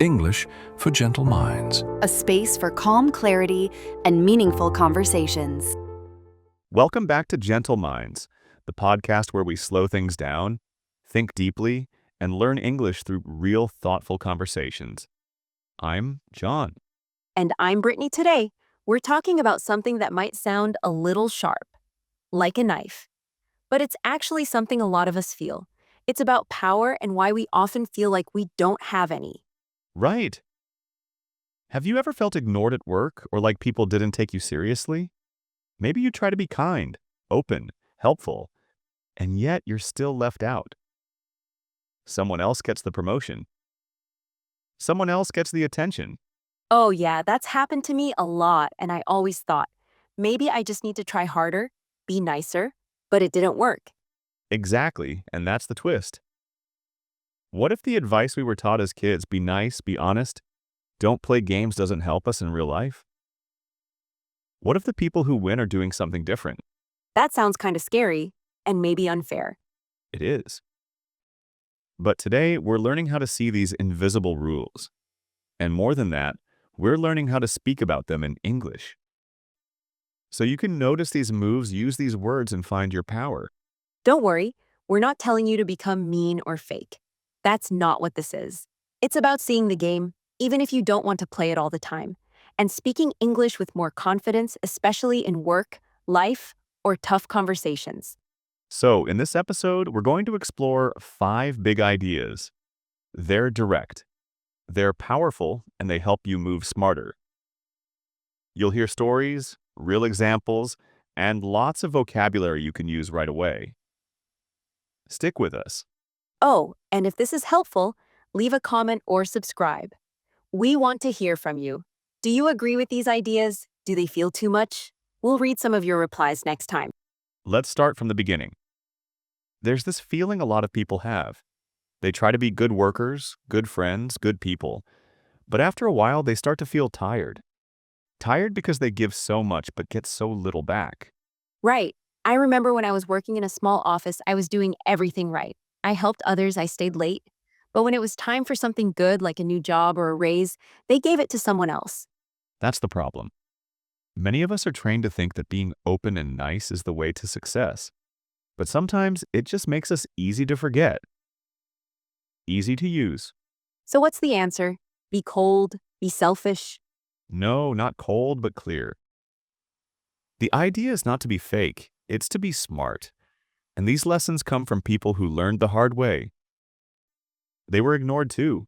English for Gentle Minds. A space for calm clarity and meaningful conversations. Welcome back to Gentle Minds, the podcast where we slow things down, think deeply, and learn English through real, thoughtful conversations. I'm John. And I'm Brittany. Today, we're talking about something that might sound a little sharp, like a knife. But it's actually something a lot of us feel. It's about power and why we often feel like we don't have any. Right. Have you ever felt ignored at work or like people didn't take you seriously? Maybe you try to be kind, open, helpful, and yet you're still left out. Someone else gets the promotion. Someone else gets the attention. Oh yeah, that's happened to me a lot, and I always thought, maybe I just need to try harder, be nicer, but it didn't work. Exactly, and that's the twist. What if the advice we were taught as kids, be nice, be honest, don't play games, doesn't help us in real life? What if the people who win are doing something different? That sounds kind of scary, and maybe unfair. It is. But today, we're learning how to see these invisible rules. And more than that, we're learning how to speak about them in English. So you can notice these moves, use these words, and find your power. Don't worry, we're not telling you to become mean or fake. That's not what this is. It's about seeing the game, even if you don't want to play it all the time, and speaking English with more confidence, especially in work, life, or tough conversations. So in this episode, we're going to explore 5 big ideas. They're direct, they're powerful, and they help you move smarter. You'll hear stories, real examples, and lots of vocabulary you can use right away. Stick with us. Oh, and if this is helpful, leave a comment or subscribe. We want to hear from you. Do you agree with these ideas? Do they feel too much? We'll read some of your replies next time. Let's start from the beginning. There's this feeling a lot of people have. They try to be good workers, good friends, good people, but after a while they start to feel tired. Tired because they give so much but get so little back. Right. I remember when I was working in a small office, I was doing everything right. I helped others, I stayed late. But when it was time for something good like a new job or a raise, they gave it to someone else. That's the problem. Many of us are trained to think that being open and nice is the way to success. But sometimes it just makes us easy to forget. Easy to use. So what's the answer? Be cold, be selfish. No, not cold, but clear. The idea is not to be fake, it's to be smart. And these lessons come from people who learned the hard way. They were ignored too.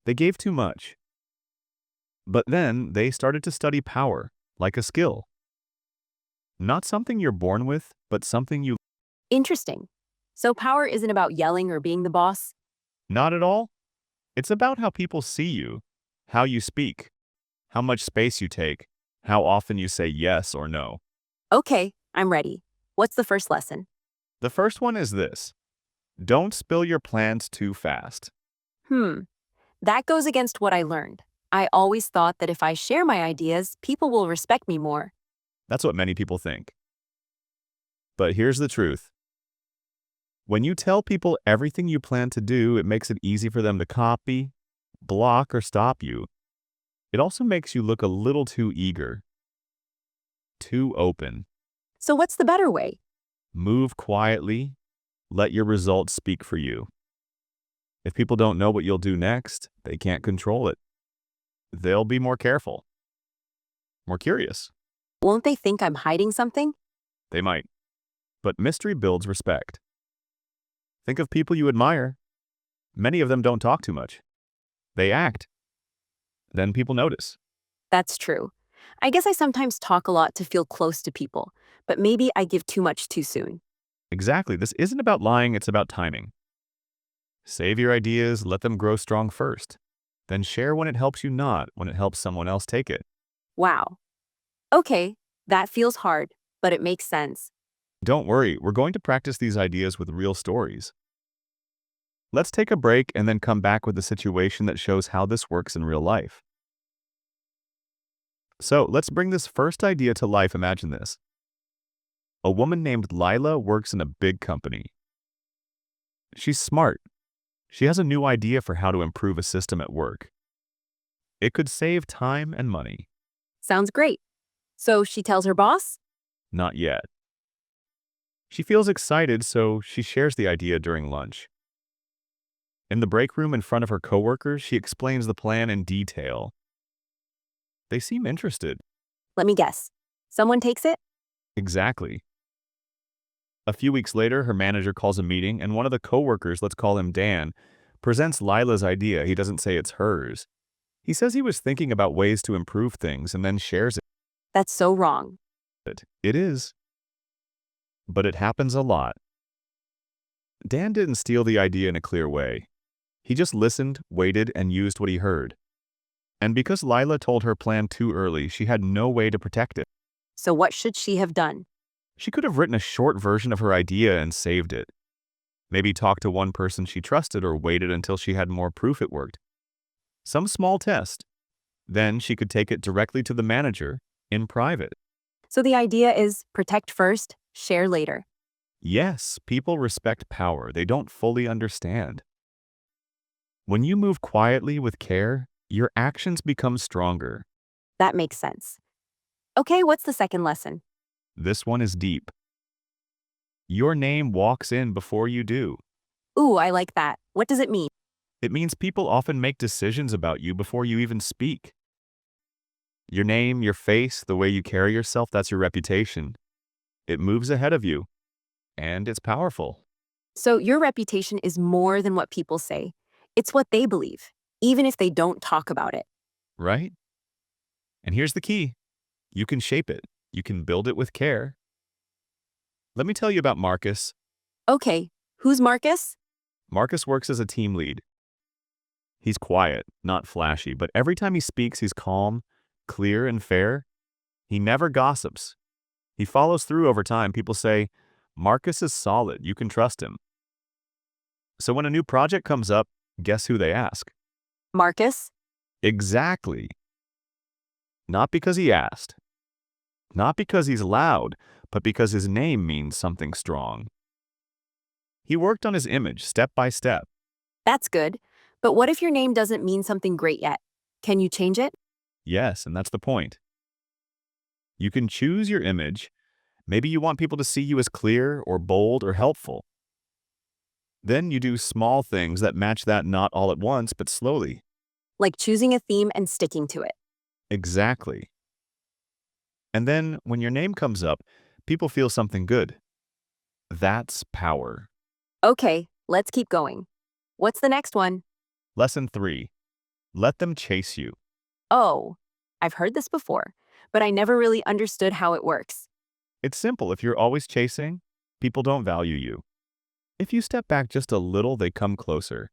They gave too much. But then they started to study power, like a skill. Not something you're born with, but something you... Interesting. So power isn't about yelling or being the boss? Not at all. It's about how people see you, how you speak, how much space you take, how often you say yes or no. Okay, I'm ready. What's the first lesson? The first one is this. Don't spill your plans too fast. That goes against what I learned. I always thought that if I share my ideas, people will respect me more. That's what many people think. But here's the truth. When you tell people everything you plan to do, it makes it easy for them to copy, block, or stop you. It also makes you look a little too eager, too open. So what's the better way? Move quietly. Let your results speak for you. If people don't know what you'll do next, they can't control it. They'll be more careful, more curious. Won't they think I'm hiding something? They might. But mystery builds respect. Think of people you admire. Many of them don't talk too much. They act. Then people notice. That's true. I guess I sometimes talk a lot to feel close to people, but maybe I give too much too soon. Exactly. This isn't about lying, it's about timing. Save your ideas, let them grow strong first. Then share when it helps you, not when it helps someone else take it. Wow. Okay, that feels hard, but it makes sense. Don't worry, we're going to practice these ideas with real stories. Let's take a break and then come back with a situation that shows how this works in real life. So let's bring this first idea to life. Imagine this. A woman named Lila works in a big company. She's smart. She has a new idea for how to improve a system at work. It could save time and money. Sounds great. So she tells her boss? Not yet. She feels excited, so she shares the idea during lunch. In the break room in front of her coworkers, she explains the plan in detail. They seem interested. Let me guess. Someone takes it? Exactly. A few weeks later, her manager calls a meeting, and one of the coworkers, let's call him Dan, presents Lila's idea. He doesn't say it's hers. He says he was thinking about ways to improve things and then shares That's so wrong. it. It is. But it happens a lot. Dan didn't steal the idea in a clear way. He just listened, waited, and used what he heard. And because Lila told her plan too early, she had no way to protect it. So what should she have done? She could have written a short version of her idea and saved it. Maybe talked to one person she trusted or waited until she had more proof it worked. Some small test. Then she could take it directly to the manager in private. So the idea is protect first, share later. Yes, people respect power they don't fully understand. When you move quietly with care, your actions become stronger. That makes sense. Okay, what's the second lesson? This one is deep. Your name walks in before you do. Ooh, I like that. What does it mean? It means people often make decisions about you before you even speak. Your name, your face, the way you carry yourself, that's your reputation. It moves ahead of you, and it's powerful. So your reputation is more than what people say. It's what they believe, even if they don't talk about it. Right? And here's the key. You can shape it. You can build it with care. Let me tell you about Marcus. Okay, who's Marcus? Marcus works as a team lead. He's quiet, not flashy, but every time he speaks, he's calm, clear, and fair. He never gossips. He follows through over time. People say, Marcus is solid. You can trust him. So when a new project comes up, guess who they ask? Marcus? Exactly. Not because he asked. Not because he's loud, but because his name means something strong. He worked on his image step by step. That's good. But what if your name doesn't mean something great yet? Can you change it? Yes, and that's the point. You can choose your image. Maybe you want people to see you as clear or bold or helpful. Then you do small things that match that, not all at once, but slowly. Like choosing a theme and sticking to it. Exactly. And then when your name comes up, people feel something good. That's power. Okay, let's keep going. What's the next one? Lesson 3. Let them chase you. Oh, I've heard this before, but I never really understood how it works. It's simple. If you're always chasing, people don't value you. If you step back just a little, they come closer.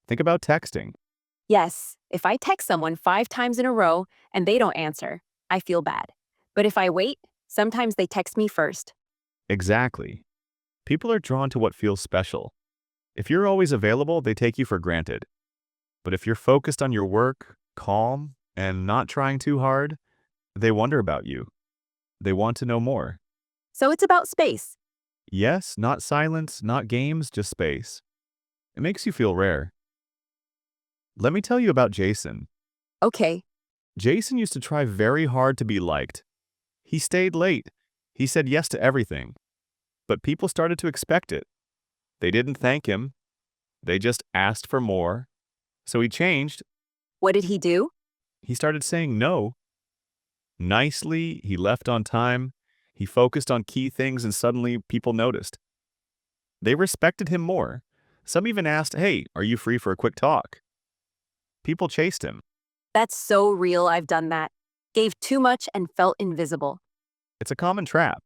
Think about texting. Yes, if I text someone 5 times in a row and they don't answer, I feel bad. But if I wait, sometimes they text me first. Exactly. People are drawn to what feels special. If you're always available, they take you for granted. But if you're focused on your work, calm, and not trying too hard, they wonder about you. They want to know more. So it's about space. Yes, not silence, not games, just space. It makes you feel rare. Let me tell you about Jason. Okay, Jason used to try very hard to be liked. He stayed late. He said yes to everything. But people started to expect it. They didn't thank him. They just asked for more. So he changed. what did he do? He started saying no. Nicely, he left on time. He focused on key things and suddenly people noticed. They respected him more. Some even asked, hey, are you free for a quick talk? People chased him. That's so real, I've done that. Gave too much and felt invisible. It's a common trap.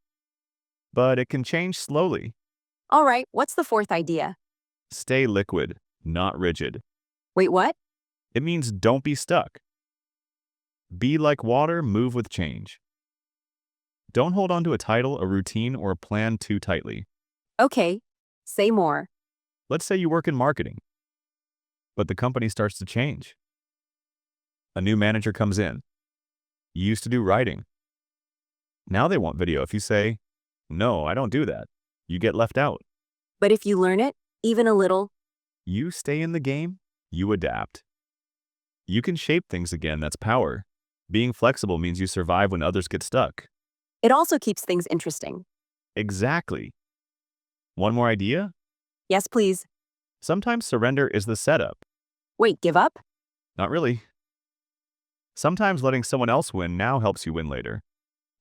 But it can change slowly. All right, what's the fourth idea? Stay liquid, not rigid. Wait, what? It means don't be stuck. Be like water, move with change. Don't hold on to a title, a routine, or a plan too tightly. Okay, say more. Let's say you work in marketing, but the company starts to change. A new manager comes in. You used to do writing. Now they want video. If you say, no, I don't do that, you get left out. But if you learn it, even a little, You stay in the game, you adapt. You can shape things again, that's power. Being flexible means you survive when others get stuck. It also keeps things interesting. Exactly. One more idea? Yes, please. Sometimes surrender is the setup. Wait, give up? Not really. Sometimes letting someone else win now helps you win later.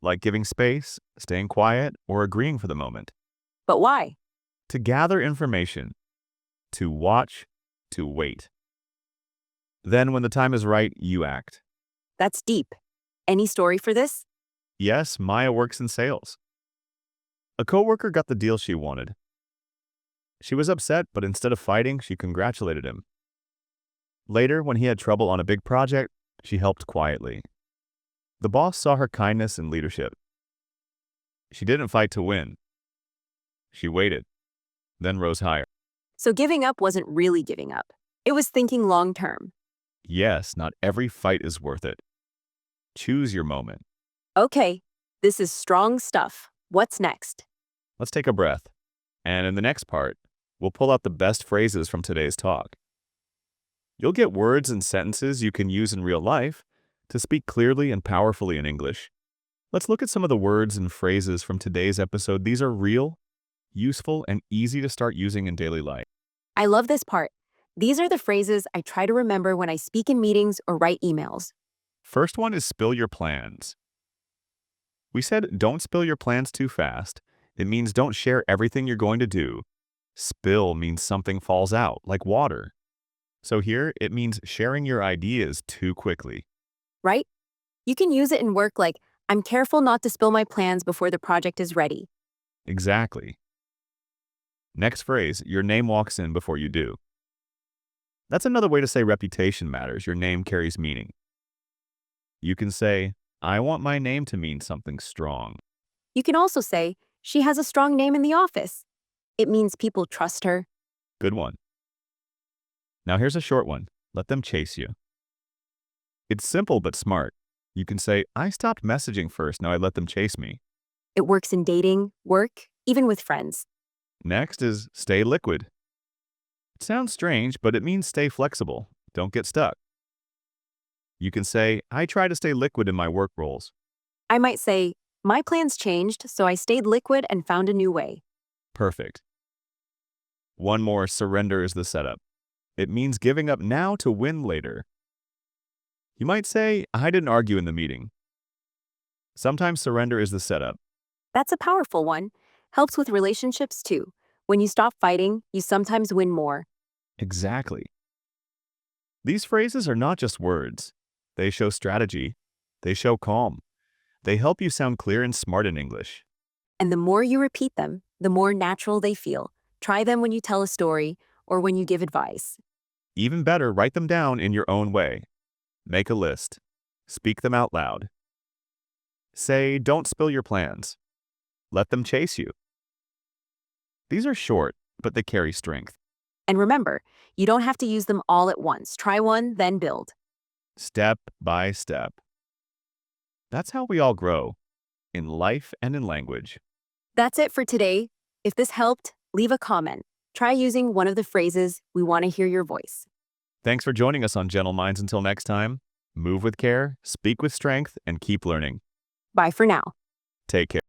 Like giving space, staying quiet, or agreeing for the moment. But why? To gather information. To watch. To wait. Then when the time is right, you act. That's deep. Any story for this? Yes, Maya works in sales. A coworker got the deal she wanted. She was upset, but instead of fighting, she congratulated him. Later, when he had trouble on a big project, she helped quietly. The boss saw her kindness and leadership. She didn't fight to win. She waited, then rose higher. So giving up wasn't really giving up. It was thinking long term. Yes, not every fight is worth it. Choose your moment. Okay, this is strong stuff. What's next? Let's take a breath. And in the next part, we'll pull out the best phrases from today's talk. You'll get words and sentences you can use in real life to speak clearly and powerfully in English. Let's look at some of the words and phrases from today's episode. These are real, useful, and easy to start using in daily life. I love this part. These are the phrases I try to remember when I speak in meetings or write emails. First one is spill your plans. We said don't spill your plans too fast. It means don't share everything you're going to do. Spill means something falls out, like water. So here, it means sharing your ideas too quickly. Right? You can use it in work like, I'm careful not to spill my plans before the project is ready. Exactly. Next phrase, your name walks in before you do. That's another way to say reputation matters. Your name carries meaning. You can say, I want my name to mean something strong. You can also say, she has a strong name in the office. It means people trust her. Good one. Now here's a short one. Let them chase you. It's simple but smart. You can say, I stopped messaging first, now I let them chase me. It works in dating, work, even with friends. Next is stay liquid. It sounds strange, but it means stay flexible. Don't get stuck. You can say, I try to stay liquid in my work roles. I might say, my plans changed, so I stayed liquid and found a new way. Perfect. One more, surrender is the setup. It means giving up now to win later. You might say, I didn't argue in the meeting. Sometimes surrender is the setup. That's a powerful one. Helps with relationships too. When you stop fighting, you sometimes win more. Exactly. These phrases are not just words. They show strategy. They show calm. They help you sound clear and smart in English. And the more you repeat them, the more natural they feel. Try them when you tell a story or when you give advice. Even better, write them down in your own way. Make a list. Speak them out loud. Say, don't spill your plans. Let them chase you. These are short, but they carry strength. And remember, you don't have to use them all at once. Try one, then build. Step by step. That's how we all grow, in life and in language. That's it for today. If this helped, leave a comment. Try using one of the phrases. We want to hear your voice. Thanks for joining us on Gentle Minds. Until next time, move with care, speak with strength, and keep learning. Bye for now. Take care.